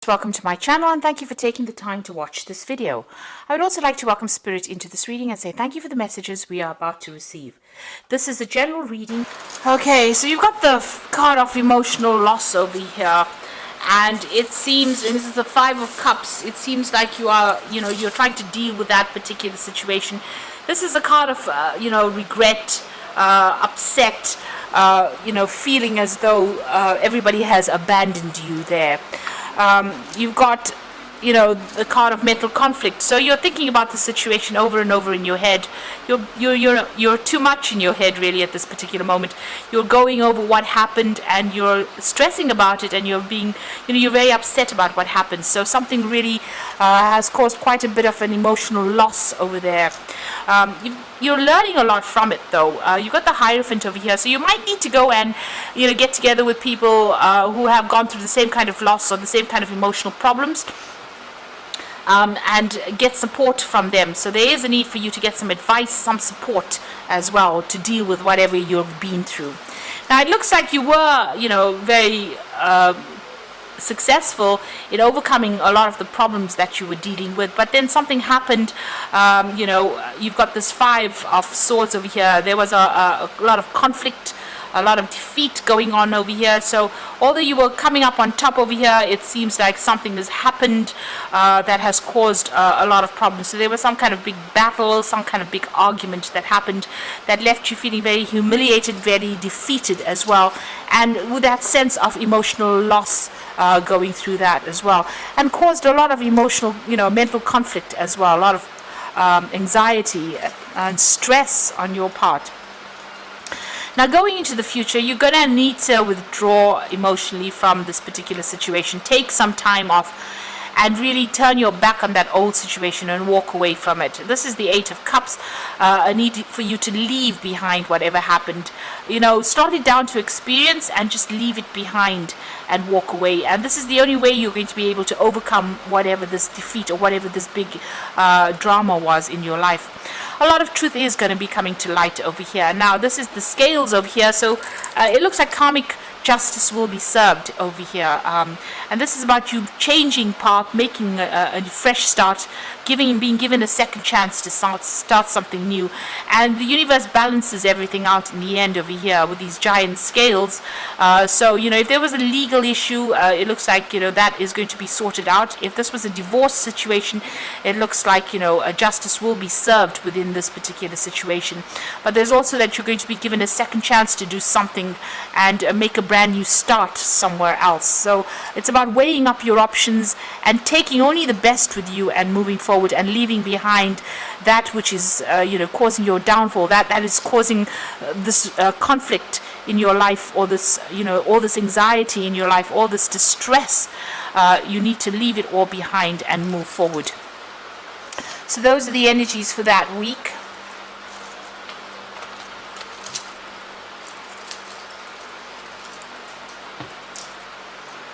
Welcome to my channel and thank you for taking the time to watch this video. I would also like to welcome Spirit into this reading and say thank you for the messages we are about to receive. This is a general reading. Okay, so you've got the card of emotional loss over here, and it seems, and this is the Five of Cups, it seems like you are, you're trying to deal with that particular situation. This is a card of, regret, upset, feeling as though everybody has abandoned you there. You've got, the card of mental conflict. So you're thinking about the situation over and over in your head. You're too much in your head really at this particular moment. You're going over what happened and you're stressing about it, and you're being, you're very upset about what happened. So something really has caused quite a bit of an emotional loss over there. You're learning a lot from it though. You've got the Hierophant over here, so you might need to go and get together with people who have gone through the same kind of loss or the same kind of emotional problems, and get support from them. So there is a need for you to get some advice, some support as well to deal with whatever you've been through. Now it looks like you were very successful in overcoming a lot of the problems that you were dealing with, but then something happened. You've got this Five of Swords over here. There was a lot of conflict, a lot of defeat going on over here. So although you were coming up on top over here, it seems like something has happened that has caused a lot of problems. So there was some kind of big battle, some kind of big argument that happened that left you feeling very humiliated, very defeated as well, and with that sense of emotional loss going through that as well, and caused a lot of emotional, mental conflict as well, a lot of anxiety and stress on your part. Now going into the future, you're going to need to withdraw emotionally from this particular situation. Take some time off and really turn your back on that old situation and walk away from it. This is the Eight of Cups, a need for you to leave behind whatever happened. Start it down to experience and just leave it behind and walk away. And this is the only way you're going to be able to overcome whatever this defeat or whatever this big drama was in your life. A lot of truth is going to be coming to light over here. Now this is the Scales over here, so it looks like karmic justice will be served over here, and this is about you changing path, making a fresh start, being given a second chance to start something new. And the universe balances everything out in the end over here with these giant scales. So if there was a legal issue, it looks like that is going to be sorted out. If this was a divorce situation, it looks like a justice will be served within this particular situation. But there's also that you're going to be given a second chance to do something and make a brand new start somewhere else. So it's about weighing up your options and taking only the best with you and moving forward, and leaving behind that which is causing your downfall, that is causing this conflict in your life, or this all this anxiety in your life, all this distress. You need to leave it all behind and move forward. So those are the energies for that week.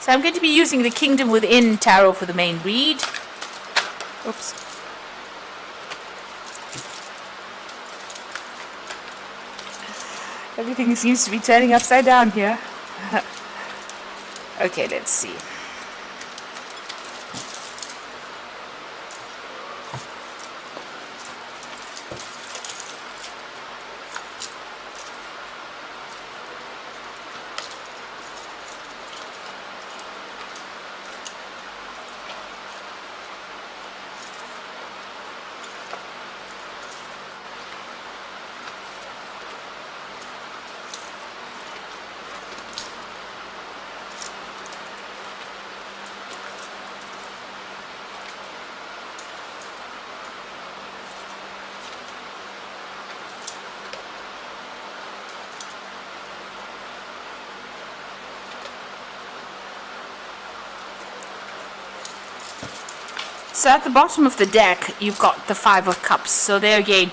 So I'm going to be using the Kingdom Within Tarot for the main read. Oops. Everything seems to be turning upside down here. Okay, let's see. So at the bottom of the deck, you've got the Five of Cups. So there again,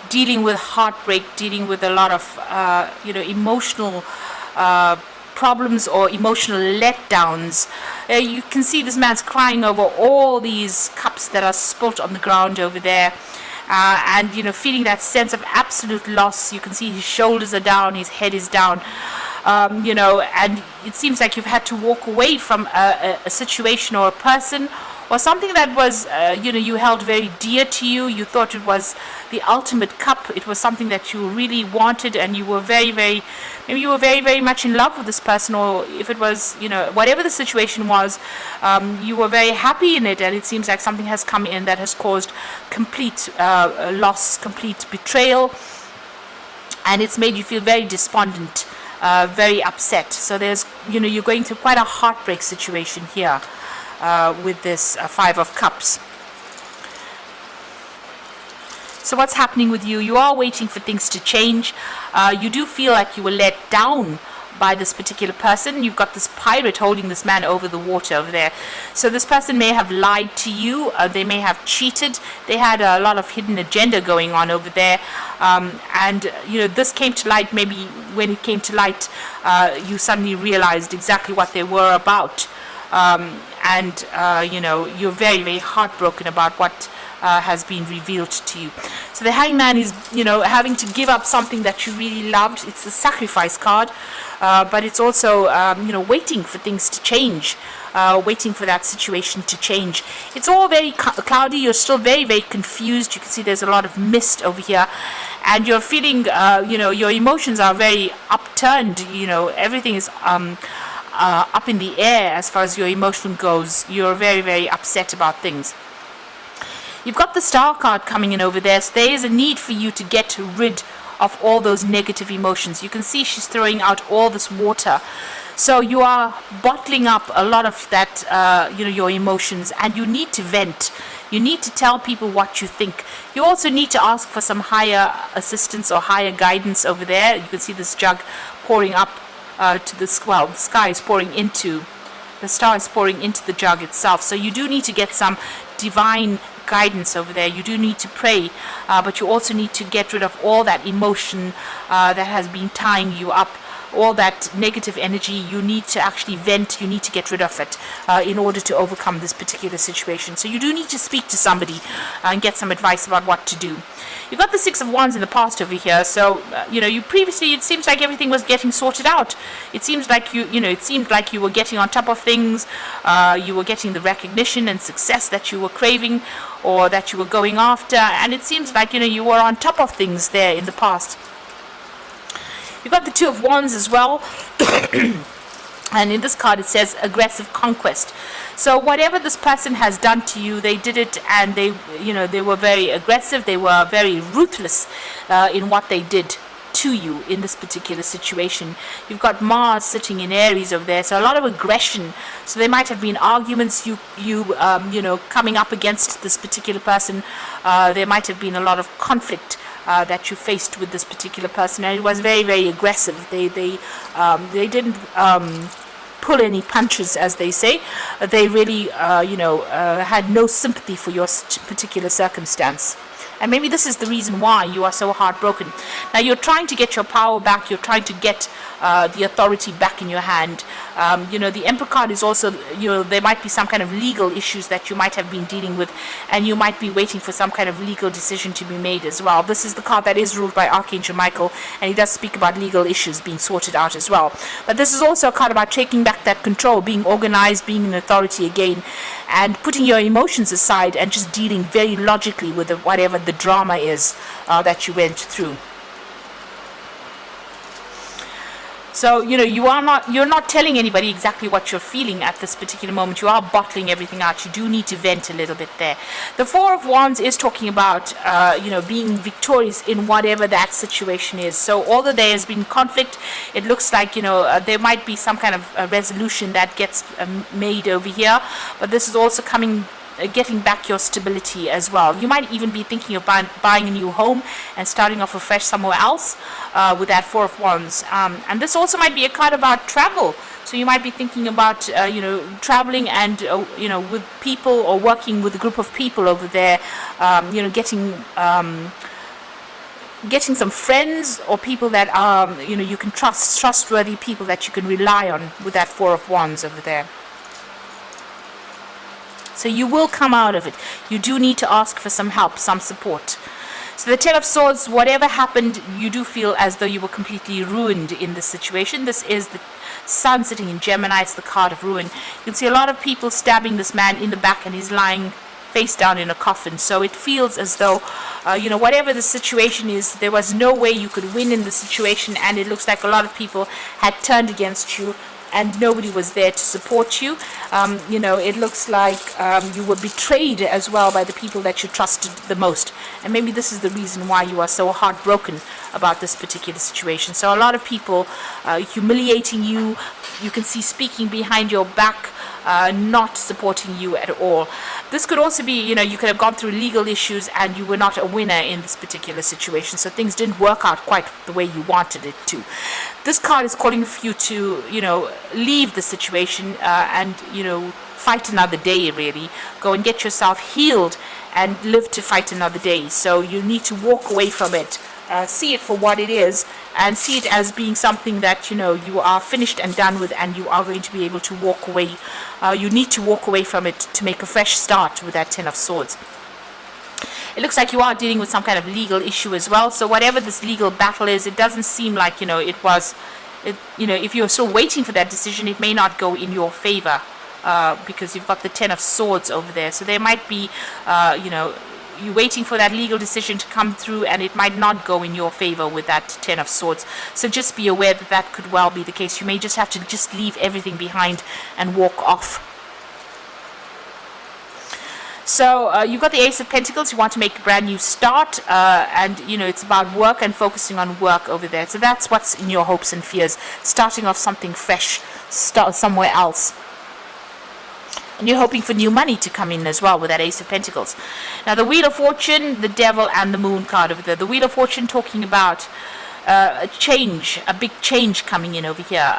dealing with heartbreak, dealing with a lot of, emotional problems or emotional letdowns. You can see this man's crying over all these cups that are spilt on the ground over there. And feeling that sense of absolute loss. You can see his shoulders are down, his head is down. you know, and it seems like you've had to walk away from a situation or a person or something that was, you know, you held very dear to you. You thought it was the ultimate cup. It was something that you really wanted, and you were maybe you were very much in love with this person, or if it was, you know, whatever the situation was, you were very happy in it, and it seems like something has come in that has caused complete loss, complete betrayal, and it's made you feel very despondent, very upset. So there's, you know, you're going through quite a heartbreak situation here. With this Five of Cups. So what's happening with you? You are waiting for things to change. You do feel like you were let down by this particular person. You've got this pirate holding this man over the water over there. So this person may have lied to you. They may have cheated. They had a lot of hidden agenda going on over there. And, you know, this came to light. Maybe when it came to light, you suddenly realized exactly what they were about. And you know, you're very heartbroken about what has been revealed to you. So the Hangman is, you know, having to give up something that you really loved. It's the sacrifice card, but it's also, you know, waiting for things to change, waiting for that situation to change. It's all very cloudy. You're still very confused. You can see there's a lot of mist over here, and you're feeling, you know, your emotions are very upturned. You know, everything is up in the air as far as your emotion goes. You're very upset about things. You've got the Star card coming in over there, so there is a need for you to get rid of all those negative emotions. You can see she's throwing out all this water, so you are bottling up a lot of that, you know, your emotions, and you need to vent. You need to tell people what you think. You also need to ask for some higher assistance or higher guidance over there. You can see this jug pouring up to the sky is pouring into the star, is pouring into the jug itself. So you do need to get some divine guidance over there. You do need to pray, but you also need to get rid of all that emotion that has been tying you up, all that negative energy. You need to actually vent. You need to get rid of it in order to overcome this particular situation. So you do need to speak to somebody and get some advice about what to do. You've got the Six of Wands in the past over here, so you know, you previously, it seems like everything was getting sorted out. It seems like it seemed like you were getting on top of things. You were getting the recognition and success that you were craving, or that you were going after, and it seems like, you know, you were on top of things there in the past. You've got the Two of Wands as well. And in this card it says aggressive conquest. So whatever this person has done to you, they did it, and they, you know, they were very aggressive. They were very ruthless in what they did to you in this particular situation. You've got Mars sitting in Aries over there, so a lot of aggression. So there might have been arguments, you know, coming up against this particular person. There might have been a lot of conflict that you faced with this particular person, and it was very aggressive. They didn't pull any punches, as they say. They really had no sympathy for your particular circumstance. And maybe this is the reason why you are so heartbroken. Now you're trying to get your power back. You're trying to get the authority back in your hand. The Emperor card is also, there might be some kind of legal issues that you might have been dealing with, and you might be waiting for some kind of legal decision to be made as well. This is the card that is ruled by Archangel Michael, and he does speak about legal issues being sorted out as well. But this is also a card about taking back that control, being organized, being an authority again, and putting your emotions aside and just dealing very logically with whatever the drama is that you went through. So, you're not telling anybody exactly what you're feeling at this particular moment. You are bottling everything out. You do need to vent a little bit there. The Four of Wands is talking about, being victorious in whatever that situation is. So, although there has been conflict, it looks like, there might be some kind of a resolution that gets made over here. But this is also getting back your stability as well. You might even be thinking of buying a new home and starting off afresh somewhere else with that Four of Wands. And this also might be a card about travel. So you might be thinking about, traveling and, with people, or working with a group of people over there, getting some friends or people that are, you can trustworthy people that you can rely on with that Four of Wands over there. So you will come out of it. You do need to ask for some help, some support. So the Ten of Swords, whatever happened, you do feel as though you were completely ruined in this situation. This is the Sun sitting in Gemini. It's the card of ruin. You can see a lot of people stabbing this man in the back, and he's lying face down in a coffin. So it feels as though, whatever the situation is, there was no way you could win in the situation, and it looks like a lot of people had turned against you, and nobody was there to support you. It looks like you were betrayed as well by the people that you trusted the most. And maybe this is the reason why you are so heartbroken about this particular situation. So a lot of people humiliating you. You can see speaking behind your back, not supporting you at all. This could also be, you could have gone through legal issues and you were not a winner in this particular situation. So things didn't work out quite the way you wanted it to. This card is calling for you to, leave the situation and, fight another day, really. Go and get yourself healed and live to fight another day. So you need to walk away from it. See it for what it is, and see it as being something that you are finished and done with, and you are going to be able to walk away. You need to walk away from it to make a fresh start with that Ten of Swords. It looks like you are dealing with some kind of legal issue as well. So whatever this legal battle is, it doesn't seem like if you're still waiting for that decision, it may not go in your favor because you've got the Ten of Swords over there. So there might be you're waiting for that legal decision to come through, and it might not go in your favor with that Ten of Swords. So just be aware that that could well be the case. You may just have to just leave everything behind and walk off. So you've got the Ace of Pentacles. You want to make a brand new start, and it's about work and focusing on work over there. So that's what's in your hopes and fears, starting off something fresh, start somewhere else. And you're hoping for new money to come in as well with that Ace of Pentacles. Now the Wheel of Fortune, the Devil, and the Moon card over there. The Wheel of Fortune talking about a change, a big change coming in over here.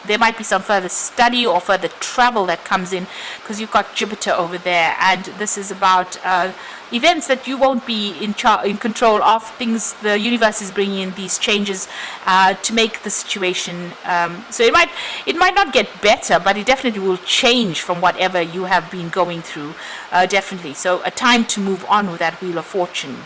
There might be some further study or further travel that comes in, because you've got Jupiter over there, and this is about events that you won't be in control of. Things the universe is bringing in these changes to make the situation. So it might not get better, but it definitely will change from whatever you have been going through. Definitely. So a time to move on with that Wheel of Fortune.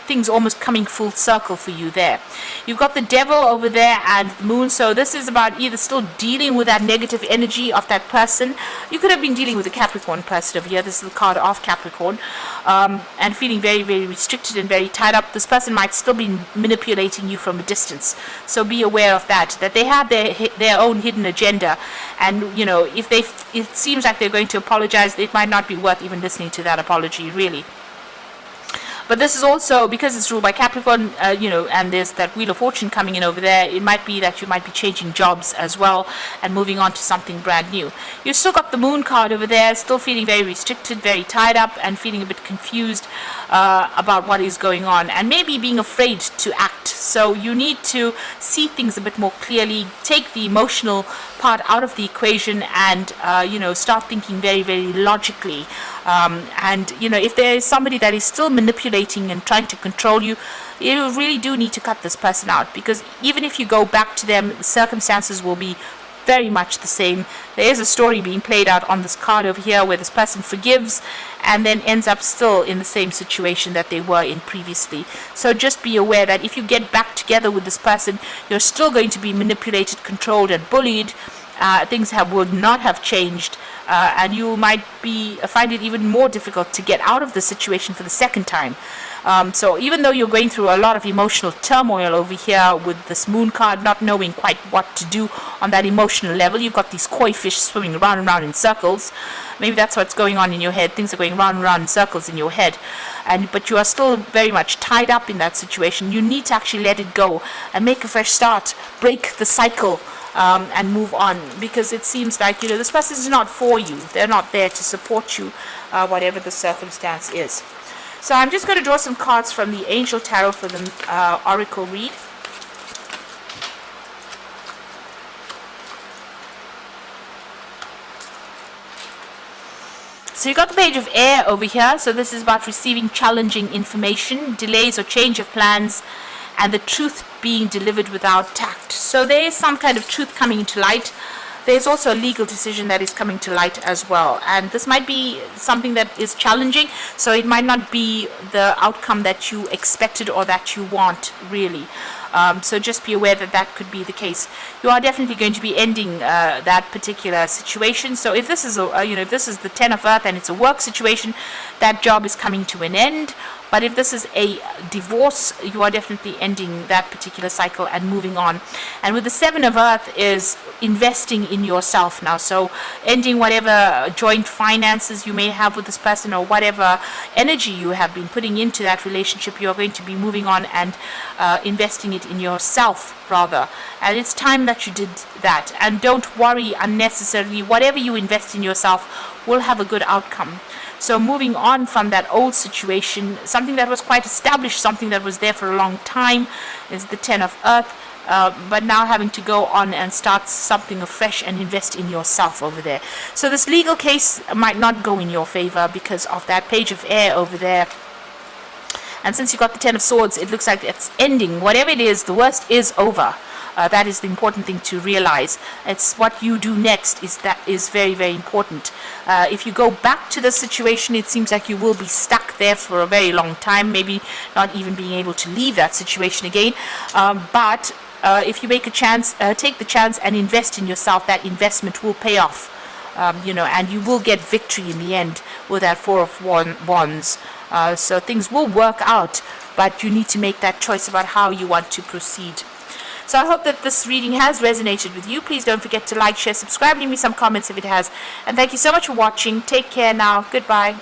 Things almost coming full circle for you there. You've got the Devil over there and the Moon. So this is about either still dealing with that negative energy of that person. You could have been dealing with a Capricorn person over here. This is the card of Capricorn. And feeling very, very restricted and very tied up. This person might still be manipulating you from a distance. So be aware of that they have their own hidden agenda. And, if it seems like they're going to apologize, it might not be worth even listening to that apology, really. But this is also, because it's ruled by Capricorn, and there's that Wheel of Fortune coming in over there, it might be that you might be changing jobs as well and moving on to something brand new. You've still got the Moon card over there, still feeling very restricted, very tied up, and feeling a bit confused about what is going on, and maybe being afraid to act. So you need to see things a bit more clearly, take the emotional part out of the equation, and start thinking very, very logically. If there is somebody that is still manipulating and trying to control you, you really do need to cut this person out, because even if you go back to them, the circumstances will be very much the same. There is a story being played out on this card over here where this person forgives and then ends up still in the same situation that they were in previously. So just be aware that if you get back together with this person, you're still going to be manipulated, controlled, and bullied. Things would not have changed, and you might find it even more difficult to get out of the situation for the second time. So even though you're going through a lot of emotional turmoil over here with this Moon card, not knowing quite what to do on that emotional level, you've got these koi fish swimming around and around in circles. Maybe that's what's going on in your head. Things are going round and round in circles in your head, but you are still very much tied up in that situation. You need to actually let it go and make a fresh start, break the cycle. And move on, because it seems like this person is not for you. They're not there to support you, whatever the circumstance is. So I'm just going to draw some cards from the Angel Tarot for the Oracle read. So you got the Page of Air over here. So this is about receiving challenging information, delays or change of plans, and the truth being delivered without tact. So there is some kind of truth coming into light. there's also a legal decision that is coming to light as well, and this might be something that is challenging, so it might not be the outcome that you expected or that you want, really. So just be aware that that could be the case. You are definitely going to be ending that particular situation. So if this is if this is the Ten of Earth and it's a work situation, that job is coming to an end. But if this is a divorce, you are definitely ending that particular cycle and moving on. And with the Seven of Earth is investing in yourself now. So ending whatever joint finances you may have with this person, or whatever energy you have been putting into that relationship, you are going to be moving on and investing it in yourself, rather. And it's time that you did that. And don't worry unnecessarily. Whatever you invest in yourself will have a good outcome. So moving on from that old situation, something that was quite established, something that was there for a long time, is the Ten of Earth. But now having to go on and start something afresh and invest in yourself over there. So this legal case might not go in your favor because of that Page of Air over there. And since you got the Ten of Swords, it looks like it's ending. Whatever it is, the worst is over. That is the important thing to realize. It's what you do next that is very, very important. If you go back to the situation, it seems like you will be stuck there for a very long time, maybe not even being able to leave that situation again. But if you make a chance, take the chance and invest in yourself, that investment will pay off. And you will get victory in the end with that Four of Wands. So things will work out, but you need to make that choice about how you want to proceed. So I hope that this reading has resonated with you. Please don't forget to like, share, subscribe, leave me some comments if it has. And thank you so much for watching. Take care now. Goodbye.